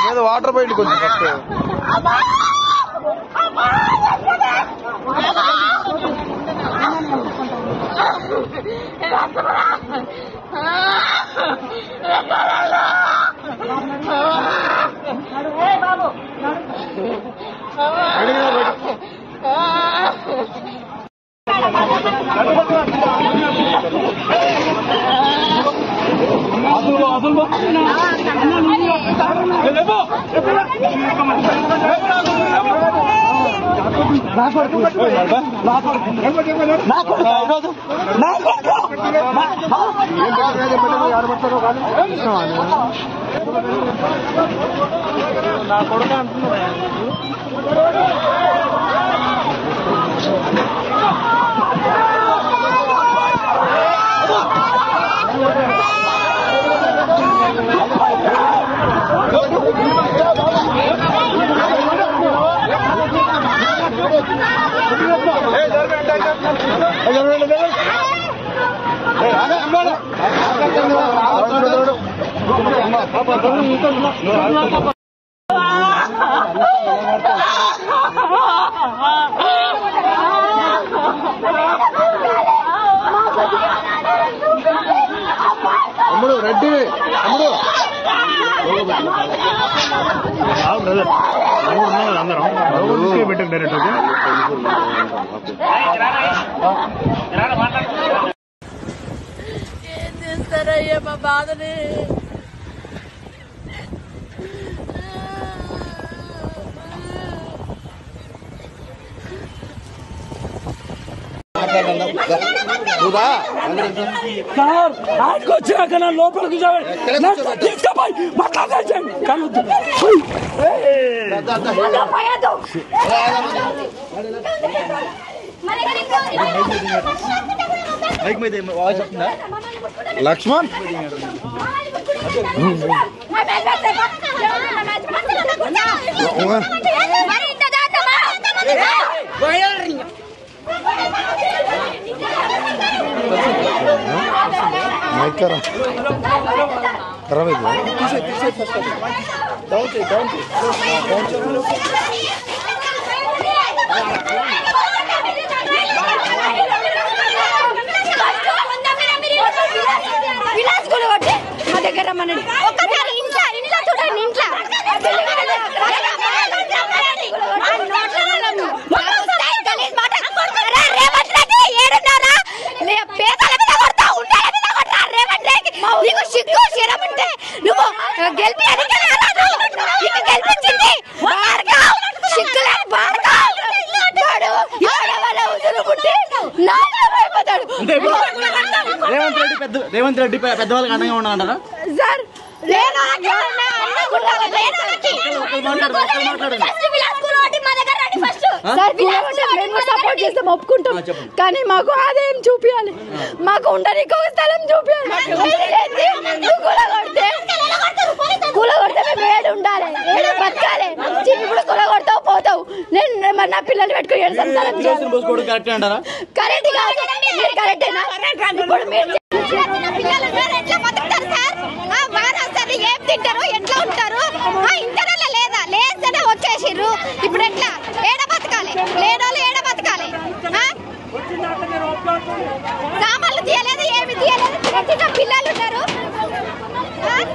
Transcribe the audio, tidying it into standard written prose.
మీద వాటర్ బయటకు వచ్చి ఫస్ట్ నా కొడుకు అంటున్నా తమ్ముడు రెడ్డి తమ్ముడు అందరం పెట్టండి డైరెక్ట్ ఏం చేస్తారయ్యా మా బాధని సార్ ఆయనకు వచ్చినాక నా లోపలికి తీసుకుపోయి మాట్లాడేయండి లక్ష్మణ్ మైక్ కరా ఖరాబ్ మా దగ్గర రమ్మనండి ఒక్కసారి ఇంట్లో చూడండి ఇంట్లో సిగ్గు శరమంటే నువ్వు గెలిపించింది రేవంత్ రెడ్డి పెద్దవాళ్ళకి అండగా ఉన్నారంటారా సార్ సపోర్ట్ చేస్తాం ఒప్పుకుంటాం కానీ మాకు ఆదాయం చూపించాలి మాకు ఉండడానికి ఒక స్థలం చూపించాలి కూలగొడితే మేము ఏడు ఉండాలి ఏడు బతకాలి ఇప్పుడు కూలగొడతావు పోతావు నేను మరి నా పిల్లల్ని పెట్టుకుని కరెక్ట్ అంటారా కరెక్ట్ మీరు కరెక్టేనా ఇప్పుడు మీరు ఏం తింటారు ఎట్లా ఉంటారు ఇంటర్నెట్ లేదా లేస్తేనే వచ్చేసిర్రు ఇప్పుడు ఎట్లా ఏడ బతకాలి లేనోళ్ళు ఏడ బతకాలి సామాన్లు తీయలేదు ఏమి తీయలేదు చిన్న పిల్లలు ఉన్నారు రాని